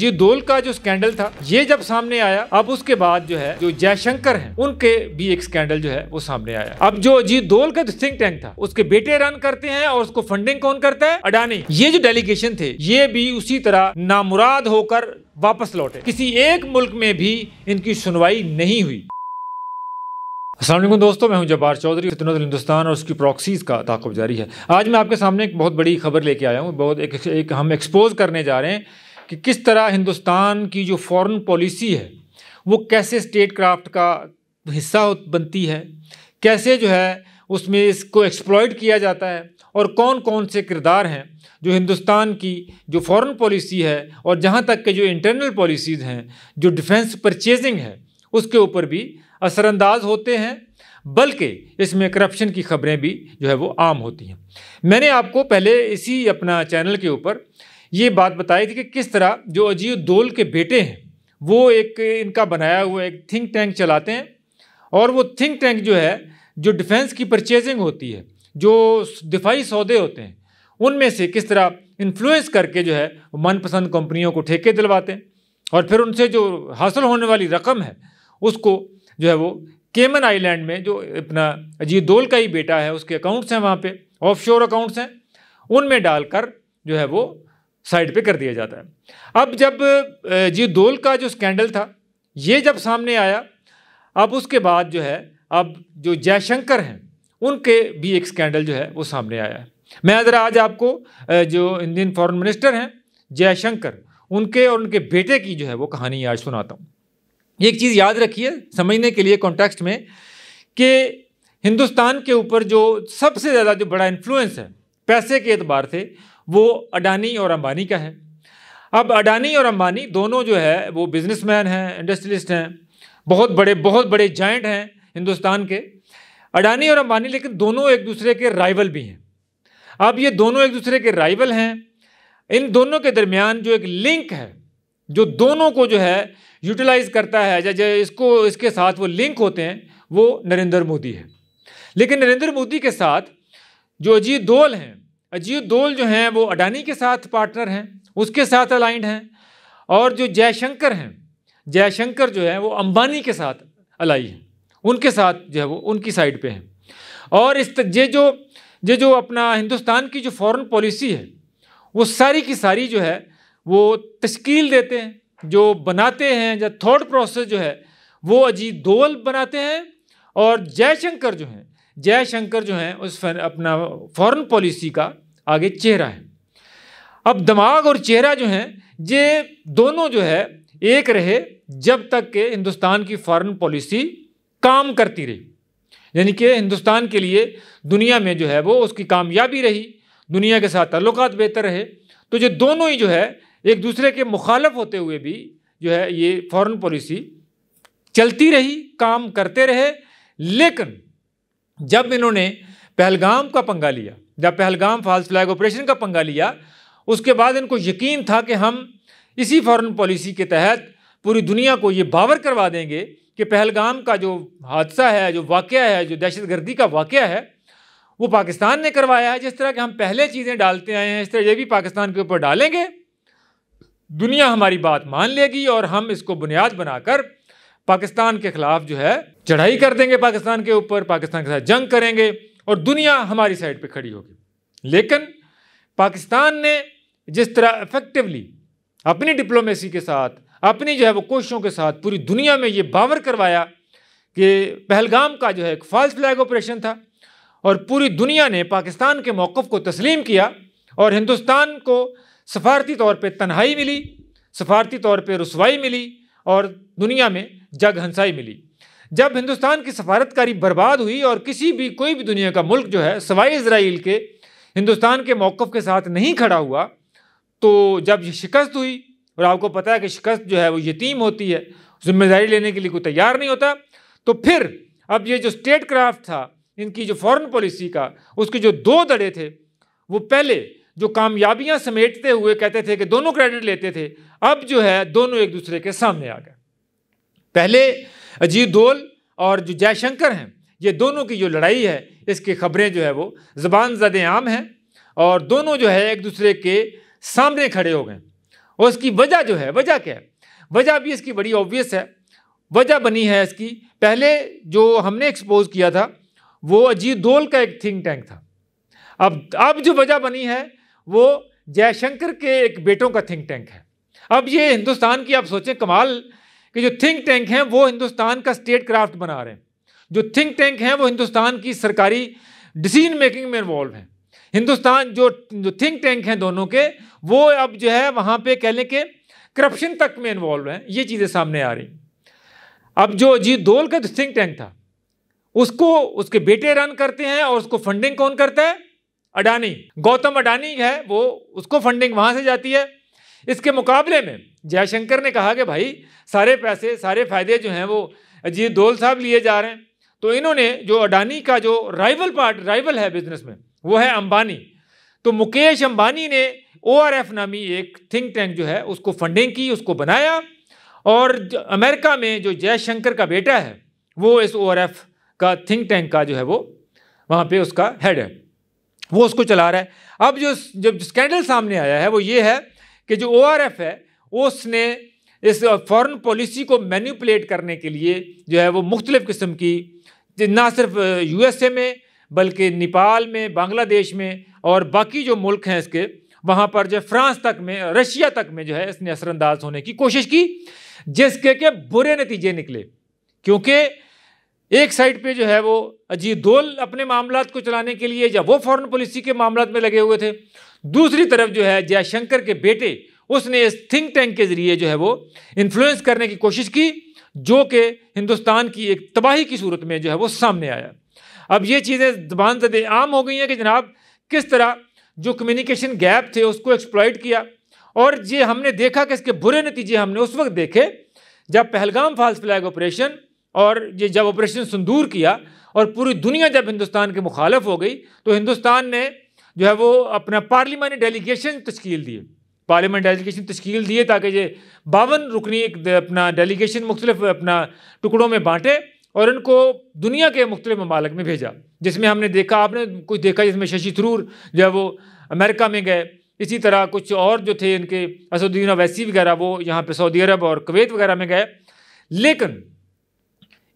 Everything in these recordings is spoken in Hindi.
अजीत दोल का जो स्कैंडल था ये जब सामने आया, अब उसके बाद जो है जो जयशंकर हैं उनके भी एक स्कैंडल जो है वो सामने आया। अब जो अजीत दोल का जो थिंक टैंक था उसके बेटे रन करते हैं और उसको फंडिंग कौन करता है? अडानी। ये जो डेलीगेशन थे ये भी उसी तरह नामुराद होकर वापस लौटे। किसी एक मुल्क में भी इनकी सुनवाई नहीं हुई। अस्सलाम वालेकुम दोस्तों, मैं हूं जब्बार चौधरी। फितनतुल हिंदुस्तान और उसकी प्रॉक्सीज का ताक़ुब जारी है। आज मैं आपके सामने एक बहुत बड़ी खबर लेके आया हूं। एक हम एक्सपोज करने जा रहे हैं कि किस तरह हिंदुस्तान की जो फॉरेन पॉलिसी है वो कैसे स्टेट क्राफ्ट का हिस्सा बनती है, कैसे जो है उसमें इसको एक्सप्लॉइट किया जाता है और कौन कौन से किरदार हैं जो हिंदुस्तान की जो फॉरेन पॉलिसी है और जहाँ तक के जो इंटरनल पॉलिसीज़ हैं, जो डिफेंस परचेजिंग है उसके ऊपर भी असरअंदाज होते हैं, बल्कि इसमें करप्शन की खबरें भी जो है वो आम होती हैं। मैंने आपको पहले इसी अपना चैनल के ऊपर ये बात बताई थी कि किस तरह जो अजीत दोल के बेटे हैं वो एक इनका बनाया हुआ एक थिंक टैंक चलाते हैं और वो थिंक टैंक जो है जो डिफेंस की परचेजिंग होती है, जो दिफाई सौदे होते हैं, उनमें से किस तरह इन्फ्लुएंस करके जो है मनपसंद कंपनियों को ठेके दिलवाते हैं और फिर उनसे जो हासिल होने वाली रकम है उसको जो है वो केमन आइलैंड में जो अपना अजीत दोल का ही बेटा है उसके अकाउंट्स हैं, वहाँ पे ऑफशोर अकाउंट्स हैं, उनमें डालकर जो है वो साइड पे कर दिया जाता है। अब जब अजीत दोल का जो स्कैंडल था ये जब सामने आया, अब उसके बाद जो है अब जो जयशंकर हैं उनके भी एक स्कैंडल जो है वो सामने आया है। मैं ज़रा आज आपको जो इंडियन फॉरेन मिनिस्टर हैं जयशंकर, उनके और उनके बेटे की जो है वो कहानी आज सुनाता हूँ। एक चीज़ याद रखिए समझने के लिए कॉन्टेक्स्ट में कि हिंदुस्तान के ऊपर जो सबसे ज़्यादा जो बड़ा इन्फ्लुएंस है पैसे के एतबार से वो अडानी और अंबानी का है। अब अडानी और अंबानी दोनों जो है वो बिजनेसमैन हैं, इंडस्ट्रियलिस्ट हैं, बहुत बड़े जायंट हैं हिंदुस्तान के अडानी और अंबानी, लेकिन दोनों एक दूसरे के राइवल भी हैं। अब ये दोनों एक दूसरे के राइवल हैं, इन दोनों के दरमियान जो एक लिंक है जो दोनों को जो है यूटिलाइज करता है, जो इसके साथ वो लिंक होते हैं, वो नरेंद्र मोदी है। लेकिन नरेंद्र मोदी के साथ जो अजीत दोल हैं, अजीत दोल जो हैं वो अडानी के साथ पार्टनर हैं, उसके साथ अलाइंड हैं, और जो जयशंकर हैं, जयशंकर जो है वो अंबानी के साथ अलाई हैं, उनके साथ जो है वो उनकी साइड पे हैं। और ये जो अपना हिंदुस्तान की जो फॉरेन पॉलिसी है वो सारी की सारी जो है वो तश्कील देते हैं, जो बनाते हैं, जो थॉट प्रोसेस जो है वो अजीत दोल बनाते हैं, और जयशंकर जो हैं उस अपना फॉरेन पॉलिसी का आगे चेहरा है। अब दिमाग और चेहरा जो हैं ये दोनों जो है एक रहे जब तक कि हिंदुस्तान की फॉरेन पॉलिसी काम करती रही, यानी कि हिंदुस्तान के लिए दुनिया में जो है वो उसकी कामयाबी रही, दुनिया के साथ ताल्लुकात बेहतर रहे। तो ये दोनों ही जो है एक दूसरे के मुखालफ होते हुए भी जो है ये फॉरेन पॉलिसी चलती रही, काम करते रहे। लेकिन जब इन्होंने पहलगाम का पंगा लिया, जब पहलगाम फॉल्स फ्लैग ऑपरेशन का पंगा लिया, उसके बाद इनको यकीन था कि हम इसी फॉरेन पॉलिसी के तहत पूरी दुनिया को ये बावर करवा देंगे कि पहलगाम का जो हादसा है, जो वाक़या है, जो दहशतगर्दी का वाक़या है, वो पाकिस्तान ने करवाया है। जिस तरह के हम पहले चीज़ें डालते आए हैं इस तरह ये भी पाकिस्तान के ऊपर डालेंगे, दुनिया हमारी बात मान लेगी और हम इसको बुनियाद बनाकर पाकिस्तान के खिलाफ जो है चढ़ाई कर देंगे, पाकिस्तान के ऊपर, पाकिस्तान के साथ जंग करेंगे और दुनिया हमारी साइड पे खड़ी होगी। लेकिन पाकिस्तान ने जिस तरह इफेक्टिवली अपनी डिप्लोमेसी के साथ, अपनी जो है वो कोशिशों के साथ पूरी दुनिया में ये बावर करवाया कि पहलगाम का जो है एक फॉल्स फ्लैग ऑपरेशन था, और पूरी दुनिया ने पाकिस्तान के मौक़िफ़ को तस्लीम किया और हिंदुस्तान को सफारती तौर पे तन्हाई मिली, सफारती तौर पे रुसवाई मिली और दुनिया में जग हंसाई मिली। जब हिंदुस्तान की सफारतकारी बर्बाद हुई और कोई भी दुनिया का मुल्क जो है सिवाय इजराइल के हिंदुस्तान के मौक़िफ़ के साथ नहीं खड़ा हुआ, तो जब ये शिकस्त हुई, और आपको पता है कि शिकस्त जो है वो यतीम होती है, जिम्मेदारी लेने के लिए कोई तैयार नहीं होता, तो फिर अब ये जो स्टेट क्राफ्ट था इनकी जो फॉरेन पॉलिसी का, उसके जो दो धड़े थे, वो पहले जो कामयाबियां समेटते हुए कहते थे कि दोनों क्रेडिट लेते थे, अब जो है दोनों एक दूसरे के सामने आ गए। पहले अजीत दोल और जो जयशंकर हैं, ये दोनों की जो लड़ाई है इसकी खबरें जो है वो ज़बान ज़द आम हैं और दोनों जो है एक दूसरे के सामने खड़े हो गए। और इसकी वजह जो है, वजह क्या है? वजह भी इसकी बड़ी ऑब्वियस है। वजह बनी है इसकी, पहले जो हमने एक्सपोज किया था वो अजीत दोल का एक थिंक टैंक था। अब जो वजह बनी है वो जयशंकर के एक बेटों का थिंक टैंक है। अब ये हिंदुस्तान की, आप सोचें कमाल कि जो थिंक टैंक हैं वो हिंदुस्तान का स्टेट क्राफ्ट बना रहे हैं। जो थिंक टैंक हैं वो हिंदुस्तान की सरकारी डिसीजन मेकिंग में इन्वॉल्व हैं। हिंदुस्तान जो थिंक टैंक हैं दोनों के, वो अब जो है वहाँ पे कह लें कि करप्शन तक में इन्वॉल्व हैं। ये चीज़ें सामने आ रही। अब जो अजीत दोल का थिंक टैंक था उसको उसके बेटे रन करते हैं और उसको फंडिंग कौन करता है? अडानी, गौतम अडानी है वो, उसको फंडिंग वहाँ से जाती है। इसके मुकाबले में जयशंकर ने कहा कि भाई सारे पैसे, सारे फायदे जो हैं वो अजीत दोल साहब लिए जा रहे हैं। तो इन्होंने जो अडानी का जो राइवल है बिजनेस में, वो है अंबानी। तो मुकेश अंबानी ने ORF नामी एक थिंक टैंक जो है उसको फंडिंग की, उसको बनाया। और अमेरिका में जो जयशंकर का बेटा है वो इस ORF का थिंक टैंक का जो है वो वहाँ पे उसका हेड है, वो उसको चला रहा है। अब जब स्कैंडल सामने आया है वो ये है कि जो ORF है उसने इस फॉरेन पॉलिसी को मैनिपुलेट करने के लिए जो है वो मुख्तलिफ किस्म की, ना सिर्फ USA में बल्कि नेपाल में, बांग्लादेश में और बाकी जो मुल्क हैं इसके, वहाँ पर जो फ्रांस तक में, रशिया तक में जो है इसने असरअंदाज होने की कोशिश की, जिसके के बुरे नतीजे निकले। क्योंकि एक साइड पे जो है वो अजीत दोल अपने मामलात को चलाने के लिए, जब वो फॉरेन पॉलिसी के मामलात में लगे हुए थे, दूसरी तरफ जो है जयशंकर के बेटे, उसने इस थिंक टैंक के जरिए जो है वो इन्फ्लुएंस करने की कोशिश की, जो कि हिंदुस्तान की एक तबाही की सूरत में जो है वो सामने आया। अब ये चीज़ें ज़बान ज़दे आम हो गई हैं कि जनाब किस तरह जो कम्युनिकेशन गैप थे उसको एक्सप्लॉइट किया। और ये हमने देखा कि इसके बुरे नतीजे हमने उस वक्त देखे जब पहलगाम फॉल्स फ्लैग ऑपरेशन और ये जब ऑपरेशन सिंदूर किया और पूरी दुनिया जब हिंदुस्तान के मुखालिफ हो गई, तो हिंदुस्तान ने जो है वो अपना पार्लियामानी डेलीगेशन तश्कील दिए, पार्लियामेंट डेलीगेशन तश्कील दिए ताकि ये 52 रुकनी एक अपना डेलीगेशन मुख्तलिफ अपना टुकड़ों में बांटे और इनको दुनिया के मुख्तलिफ ममालिक में भेजा। जिसमें हमने देखा, आपने कुछ देखा जिसमें शशि थरूर जो है वो अमेरिका में गए, इसी तरह कुछ और जो थे इनके असदुद्दीन अवैसी वगैरह वो यहाँ पे सऊदी अरब और कुवैत वगैरह में गए। लेकिन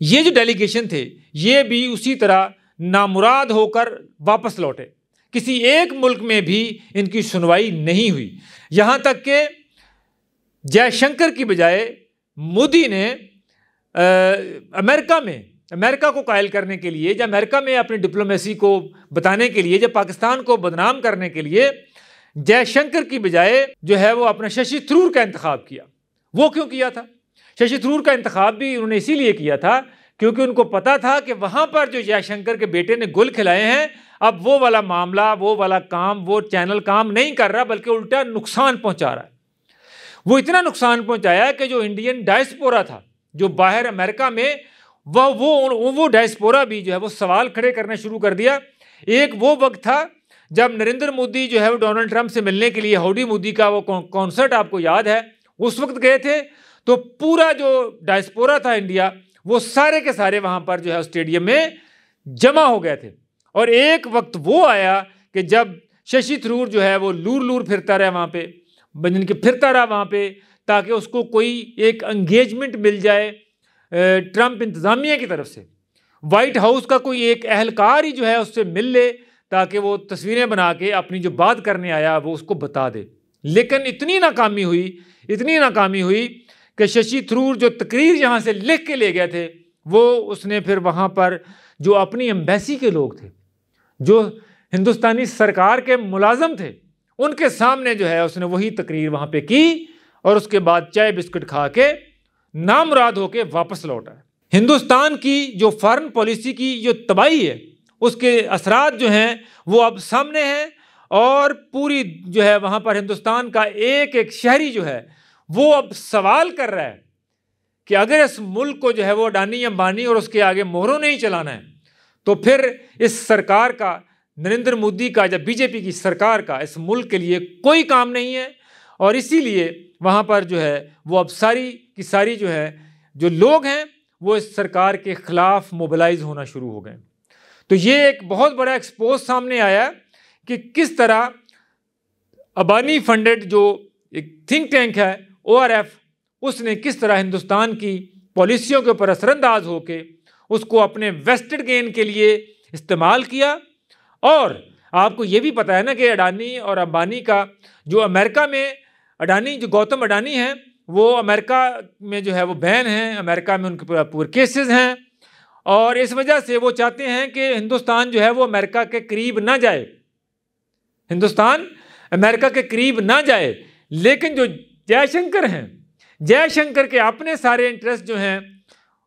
ये जो डेलीगेशन थे ये भी उसी तरह नामुराद होकर वापस लौटे, किसी एक मुल्क में भी इनकी सुनवाई नहीं हुई। यहाँ तक कि जयशंकर की बजाय मोदी ने अमेरिका को कायल करने के लिए, जब अमेरिका में अपनी डिप्लोमेसी को बताने के लिए, जब पाकिस्तान को बदनाम करने के लिए जयशंकर की बजाय जो है वो अपना शशि थरूर का इंतखाब किया। वो क्यों किया था? शशि थरूर का इंतखाब भी उन्होंने इसीलिए किया था क्योंकि उनको पता था कि वहाँ पर जो जयशंकर के बेटे ने गुल खिलाए हैं, अब वो वाला मामला, वो वाला काम, वो चैनल काम नहीं कर रहा बल्कि उल्टा नुकसान पहुँचा रहा है। वो इतना नुकसान पहुँचाया कि जो इंडियन डायस्पोरा था जो बाहर अमेरिका में, वो डायस्पोरा भी जो है वो सवाल खड़े करना शुरू कर दिया। एक वो वक्त था जब नरेंद्र मोदी जो है वो डोनाल्ड ट्रंप से मिलने के लिए हाउडी मोदी का वो कॉन्सर्ट आपको याद है, उस वक्त गए थे, तो पूरा जो डायस्पोरा था इंडिया वो सारे के सारे वहाँ पर जो है स्टेडियम में जमा हो गए थे। और एक वक्त वो आया कि जब शशि थरूर जो है वो लूर फिरता रहा वहाँ पे, बजन के फिरता रहा वहाँ पे ताकि उसको कोई एक एंगेजमेंट मिल जाए ट्रंप इंतज़ामिया की तरफ से, वाइट हाउस का कोई एक अहलकार ही जो है उससे मिल ले ताकि वो तस्वीरें बना के अपनी जो बात करने आया वो उसको बता दे। लेकिन इतनी नाकामी हुई कि शशि थरूर जो तकरीर यहाँ से लिख के ले गए थे वो उसने फिर वहाँ पर जो अपनी एम्बेसी के लोग थे, जो हिंदुस्तानी सरकार के मुलाजम थे, उनके सामने जो है उसने वही तकरीर वहाँ पे की और उसके बाद चाय बिस्किट खा के नामुराद होके वापस लौटा है। हिंदुस्तान की जो फॉरेन पॉलिसी की जो तबाही है उसके असरात जो हैं वो अब सामने हैं और पूरी जो है वहाँ पर हिंदुस्तान का एक एक शहरी जो है वो अब सवाल कर रहा है कि अगर इस मुल्क को जो है वो अडानी अंबानी और उसके आगे मोहरों नहीं चलाना है तो फिर इस सरकार का, नरेंद्र मोदी का या बीजेपी की सरकार का इस मुल्क के लिए कोई काम नहीं है। और इसीलिए वहाँ पर जो है वो अब सारी की सारी जो है जो लोग हैं वो इस सरकार के ख़िलाफ़ मोबिलाइज होना शुरू हो गए। तो ये एक बहुत बड़ा एक्सपोज सामने आया कि किस तरह अबानी फंडेड जो एक थिंक टैंक है ORF, उसने किस तरह हिंदुस्तान की पॉलिसियों के ऊपर असरअंदाज होके उसको अपने वेस्टेड गेन के लिए इस्तेमाल किया। और आपको ये भी पता है ना कि अडानी और अंबानी का जो अमेरिका में जो गौतम अडानी हैं वो अमेरिका में जो है वो बैन हैं, अमेरिका में उनके पूरे केसेस हैं, और इस वजह से वो चाहते हैं कि हिंदुस्तान जो है वो अमेरिका के करीब ना जाए, हिंदुस्तान अमेरिका के करीब ना जाए। लेकिन जो जयशंकर हैं, जयशंकर के अपने सारे इंटरेस्ट जो हैं,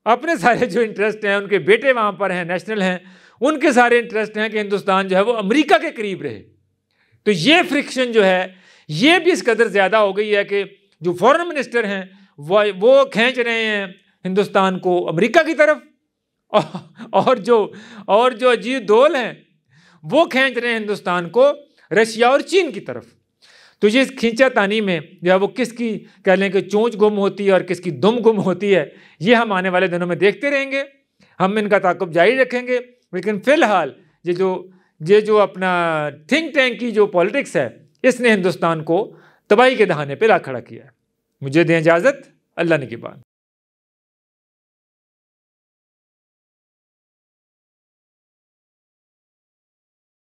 अपने सारे जो इंटरेस्ट हैं, उनके बेटे वहाँ पर हैं, नेशनल हैं, उनके सारे इंटरेस्ट हैं कि हिंदुस्तान जो है वो अमेरिका के करीब रहे। तो ये फ्रिक्शन जो है ये भी इस कदर ज़्यादा हो गई है कि जो फॉरेन मिनिस्टर हैं वो खींच रहे हैं हिंदुस्तान को अमेरिका की तरफ, और जो अजीत डोल हैं वो खींच रहे हैं हिंदुस्तान को रशिया और चीन की तरफ। तो ये खींचातानी में जो है वो किसकी कह लें कि चोंच गुम होती है और किसकी दुम गुम होती है, ये हम आने वाले दिनों में देखते रहेंगे, हम इनका ताक़ुब जारी रखेंगे। लेकिन फ़िलहाल ये जो अपना थिंक टैंक की जो पॉलिटिक्स है, इसने हिंदुस्तान को तबाही के दहाने पर ला खड़ा किया है। मुझे दें इजाज़त, अल्लाह ने की बात।